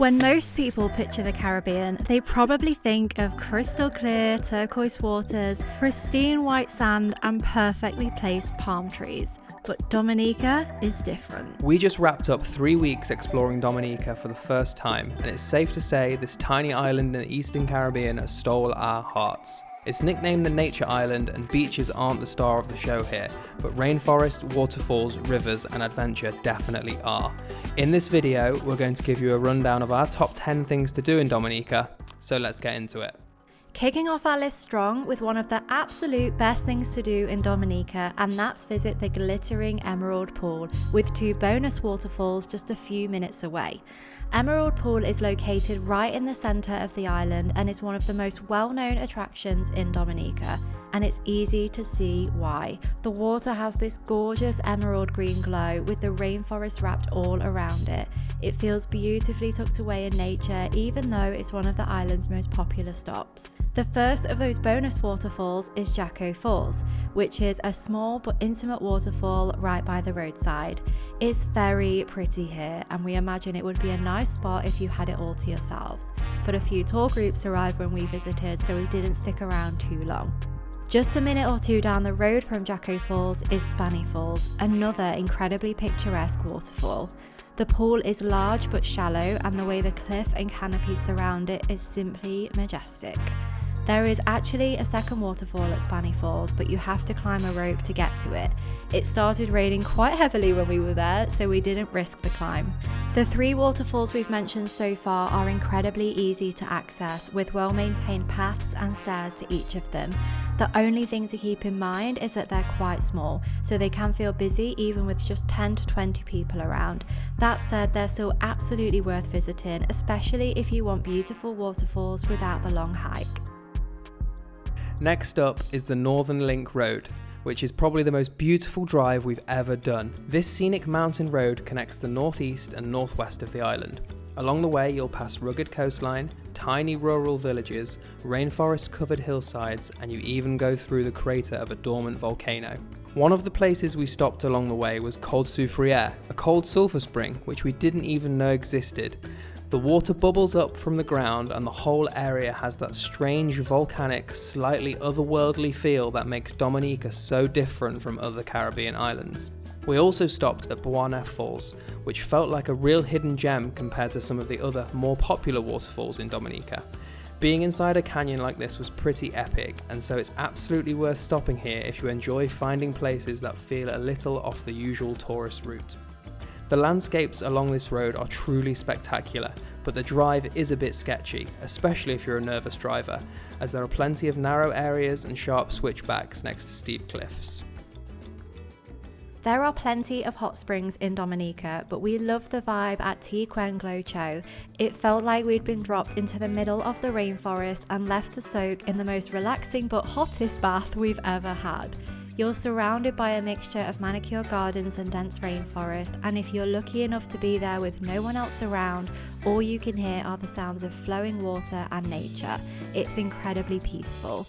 When most people picture the Caribbean, they probably think of crystal clear turquoise waters, pristine white sand, and perfectly placed palm trees. But Dominica is different. We just wrapped up 3 weeks exploring Dominica for the first time, and it's safe to say this tiny island in the Eastern Caribbean has stole our hearts. It's nicknamed the Nature Island, and beaches aren't the star of the show here, but rainforest, waterfalls, rivers and adventure definitely are. In this video, we're going to give you a rundown of our top 10 things to do in Dominica, so let's get into it. Kicking off our list strong with one of the absolute best things to do in Dominica, and that's visit the glittering Emerald Pool with 2 bonus waterfalls just a few minutes away. Emerald Pool is located right in the centre of the island and is one of the most well-known attractions in Dominica, and it's easy to see why. The water has this gorgeous emerald green glow with the rainforest wrapped all around it. It feels beautifully tucked away in nature, even though it's one of the island's most popular stops. The first of those bonus waterfalls is Batibou Falls, which is a small but intimate waterfall right by the roadside. It's very pretty here, and we imagine it would be a nice spot if you had it all to yourselves. But a few tour groups arrived when we visited, so we didn't stick around too long. Just a minute or two down the road from Batibou Falls is Spanny Falls, another incredibly picturesque waterfall. The pool is large but shallow, and the way the cliff and canopy surround it is simply majestic. There is actually a second waterfall at Spanny Falls, but you have to climb a rope to get to it. It started raining quite heavily when we were there, so we didn't risk the climb. The 3 waterfalls we've mentioned so far are incredibly easy to access, with well-maintained paths and stairs to each of them. The only thing to keep in mind is that they're quite small, so they can feel busy even with just 10 to 20 people around. That said, they're still absolutely worth visiting, especially if you want beautiful waterfalls without the long hike. Next up is the Northern Link Road, which is probably the most beautiful drive we've ever done. This scenic mountain road connects the northeast and northwest of the island. Along the way, you'll pass rugged coastline, tiny rural villages, rainforest-covered hillsides, and you even go through the crater of a dormant volcano. One of the places we stopped along the way was Cold Soufriere, a cold sulphur spring which we didn't even know existed. The water bubbles up from the ground, and the whole area has that strange volcanic, slightly otherworldly feel that makes Dominica so different from other Caribbean islands. We also stopped at Middleham Falls, which felt like a real hidden gem compared to some of the other, more popular waterfalls in Dominica. Being inside a canyon like this was pretty epic, and so it's absolutely worth stopping here if you enjoy finding places that feel a little off the usual tourist route. The landscapes along this road are truly spectacular, but the drive is a bit sketchy, especially if you're a nervous driver, as there are plenty of narrow areas and sharp switchbacks next to steep cliffs. There are plenty of hot springs in Dominica, but we love the vibe at Te Quenglo Cho. It felt like we'd been dropped into the middle of the rainforest and left to soak in the most relaxing but hottest bath we've ever had. You're surrounded by a mixture of manicured gardens and dense rainforest, and if you're lucky enough to be there with no one else around, all you can hear are the sounds of flowing water and nature. It's incredibly peaceful.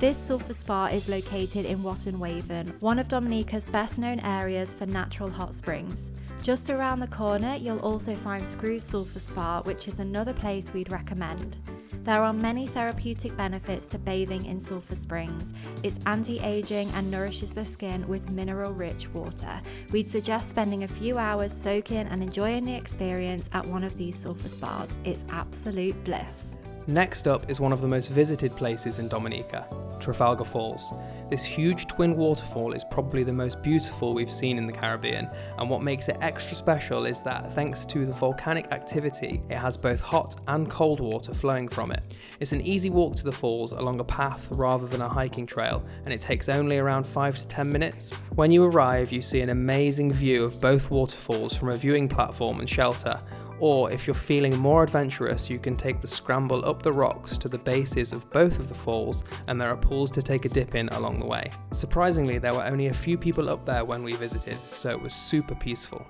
This Sulphur Spa is located in Watton Waven, one of Dominica's best known areas for natural hot springs. Just around the corner, you'll also find Screw's Sulphur Spa, which is another place we'd recommend. There are many therapeutic benefits to bathing in sulphur springs. It's anti-aging and nourishes the skin with mineral-rich water. We'd suggest spending a few hours soaking and enjoying the experience at one of these sulphur spas. It's absolute bliss. Next up is one of the most visited places in Dominica, Trafalgar Falls. This huge twin waterfall is probably the most beautiful we've seen in the Caribbean, and what makes it extra special is that thanks to the volcanic activity, it has both hot and cold water flowing from it. It's an easy walk to the falls along a path rather than a hiking trail, and it takes only around 5 to 10 minutes. When you arrive, you see an amazing view of both waterfalls from a viewing platform and shelter. Or if you're feeling more adventurous, you can take the scramble up the rocks to the bases of both of the falls, and there are pools to take a dip in along the way. Surprisingly, there were only a few people up there when we visited, so it was super peaceful.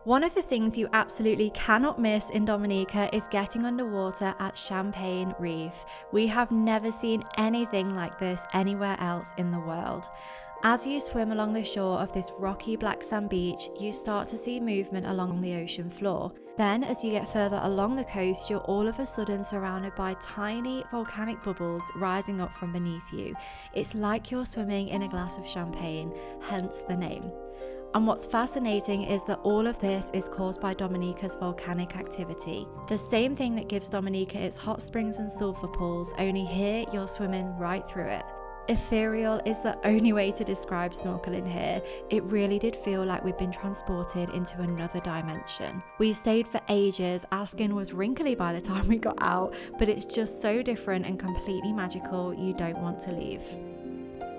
One of the things you absolutely cannot miss in Dominica is getting underwater at Champagne Reef. We have never seen anything like this anywhere else in the world. As you swim along the shore of this rocky black sand beach, you start to see movement along the ocean floor. Then, as you get further along the coast, you're all of a sudden surrounded by tiny volcanic bubbles rising up from beneath you. It's like you're swimming in a glass of champagne, hence the name. And what's fascinating is that all of this is caused by Dominica's volcanic activity. The same thing that gives Dominica its hot springs and sulphur pools, only here you're swimming right through it. Ethereal is the only way to describe snorkeling here. It really did feel like we've been transported into another dimension. We stayed for ages, our skin was wrinkly by the time we got out, but it's just so different and completely magical, you don't want to leave.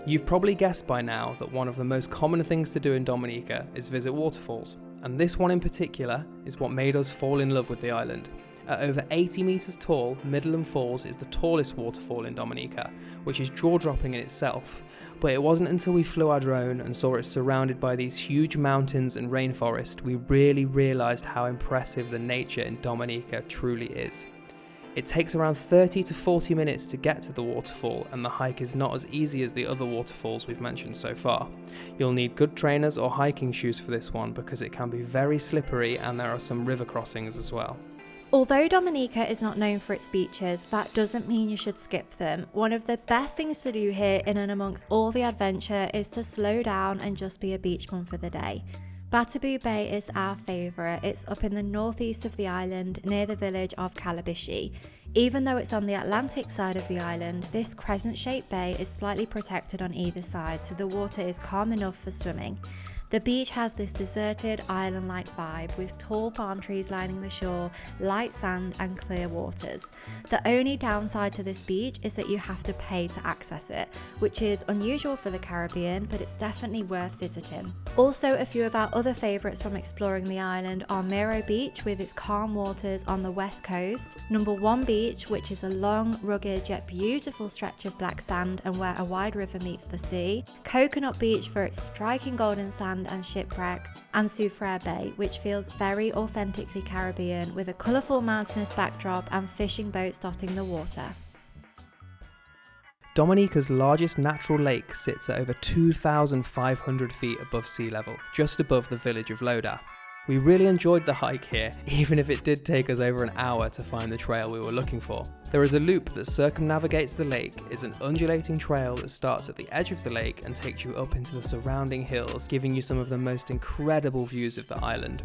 You've probably guessed by now that one of the most common things to do in Dominica is visit waterfalls, and this one in particular is what made us fall in love with the island. At over 80 metres tall, Middleham Falls is the tallest waterfall in Dominica, which is jaw-dropping in itself. But it wasn't until we flew our drone and saw it surrounded by these huge mountains and rainforest we really realised how impressive the nature in Dominica truly is. It takes around 30 to 40 minutes to get to the waterfall, and the hike is not as easy as the other waterfalls we've mentioned so far. You'll need good trainers or hiking shoes for this one because it can be very slippery and there are some river crossings as well. Although Dominica is not known for its beaches, that doesn't mean you should skip them. One of the best things to do here in and amongst all the adventure is to slow down and just be a beach bum for the day. Batibou Bay is our favourite. It's up in the northeast of the island near the village of Calabishi. Even though it's on the Atlantic side of the island, this crescent-shaped bay is slightly protected on either side, so the water is calm enough for swimming. The beach has this deserted island-like vibe with tall palm trees lining the shore, light sand and clear waters. The only downside to this beach is that you have to pay to access it, which is unusual for the Caribbean, but it's definitely worth visiting. Also, a few of our other favourites from exploring the island are Miro Beach with its calm waters on the west coast, Number 1 Beach, which is a long, rugged yet beautiful stretch of black sand and where a wide river meets the sea, Coconut Beach for its striking golden sand and shipwrecks, and Sulphur Bay, which feels very authentically Caribbean with a colourful mountainous backdrop and fishing boats dotting the water. Dominica's largest natural lake sits at over 2,500 feet above sea level, just above the village of Loda. We really enjoyed the hike here, even if it did take us over an hour to find the trail we were looking for. There is a loop that circumnavigates the lake. It's an undulating trail that starts at the edge of the lake and takes you up into the surrounding hills, giving you some of the most incredible views of the island.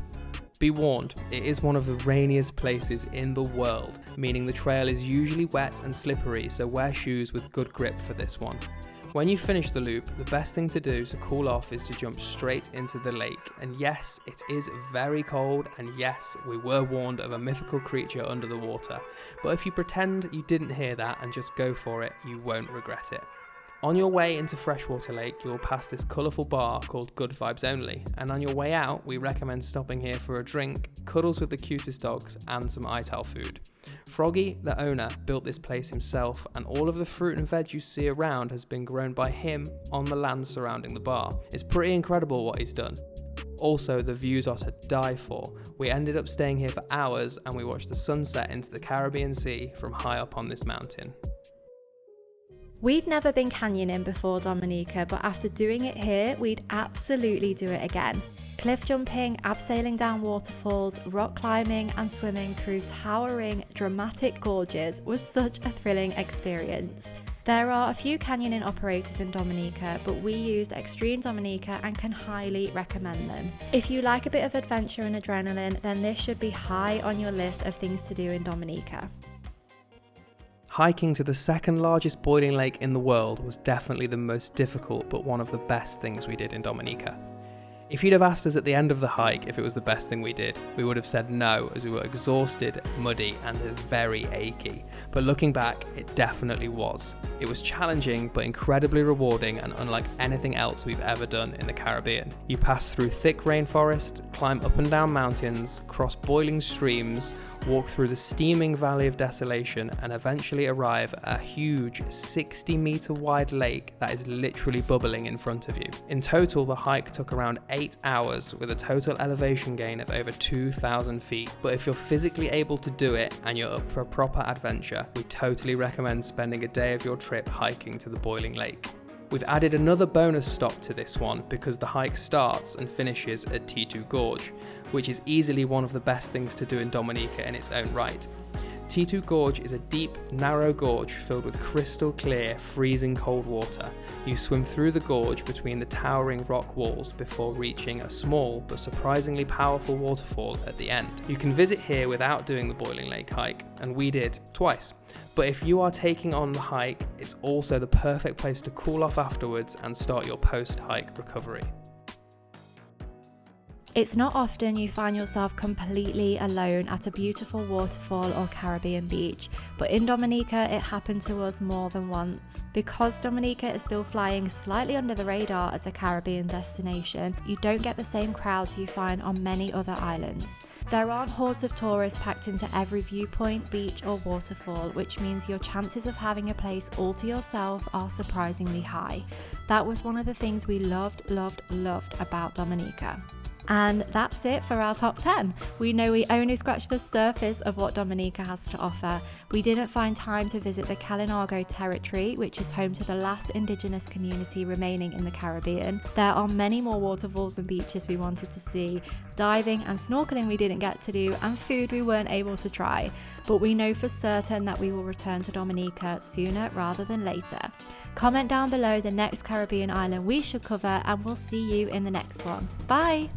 Be warned, it is one of the rainiest places in the world, meaning the trail is usually wet and slippery, so wear shoes with good grip for this one. When you finish the loop, the best thing to do to cool off is to jump straight into the lake. And yes, it is very cold, and yes, we were warned of a mythical creature under the water. But if you pretend you didn't hear that and just go for it, you won't regret it. On your way into Freshwater Lake, you'll pass this colourful bar called Good Vibes Only, and on your way out, we recommend stopping here for a drink, cuddles with the cutest dogs, and some ital food. Froggy, the owner, built this place himself, and all of the fruit and veg you see around has been grown by him on the land surrounding the bar. It's pretty incredible what he's done. Also, the views are to die for. We ended up staying here for hours, and we watched the sunset into the Caribbean Sea from high up on this mountain. We'd never been canyoning before Dominica, but after doing it here, we'd absolutely do it again. Cliff jumping, abseiling down waterfalls, rock climbing and swimming through towering, dramatic gorges was such a thrilling experience. There are a few canyoning operators in Dominica, but we used Extreme Dominica and can highly recommend them. If you like a bit of adventure and adrenaline, then this should be high on your list of things to do in Dominica. Hiking to the second largest boiling lake in the world was definitely the most difficult but one of the best things we did in Dominica. If you'd have asked us at the end of the hike if it was the best thing we did, we would have said no, as we were exhausted, muddy and very achy. But looking back, it definitely was. It was challenging but incredibly rewarding and unlike anything else we've ever done in the Caribbean. You pass through thick rainforest, climb up and down mountains, cross boiling streams, walk through the steaming Valley of Desolation and eventually arrive at a huge 60-metre wide lake that is literally bubbling in front of you. In total, the hike took around 8 hours with a total elevation gain of over 2,000 feet. But if you're physically able to do it and you're up for a proper adventure, we totally recommend spending a day of your trip hiking to the boiling lake. We've added another bonus stop to this one because the hike starts and finishes at T2 Gorge, which is easily one of the best things to do in Dominica in its own right. T2 Gorge is a deep, narrow gorge filled with crystal clear, freezing cold water. You swim through the gorge between the towering rock walls before reaching a small but surprisingly powerful waterfall at the end. You can visit here without doing the Boiling Lake hike, and we did twice. But if you are taking on the hike, it's also the perfect place to cool off afterwards and start your post-hike recovery. It's not often you find yourself completely alone at a beautiful waterfall or Caribbean beach, but in Dominica it happened to us more than once. Because Dominica is still flying slightly under the radar as a Caribbean destination, you don't get the same crowds you find on many other islands. There aren't hordes of tourists packed into every viewpoint, beach or waterfall, which means your chances of having a place all to yourself are surprisingly high. That was one of the things we loved about Dominica. And that's it for our top 10. We know we only scratched the surface of what Dominica has to offer. We didn't find time to visit the Kalinago territory, which is home to the last indigenous community remaining in the Caribbean. There are many more waterfalls and beaches we wanted to see, diving and snorkeling we didn't get to do, and food we weren't able to try. But we know for certain that we will return to Dominica sooner rather than later. Comment down below the next Caribbean island we should cover, and we'll see you in the next one. Bye!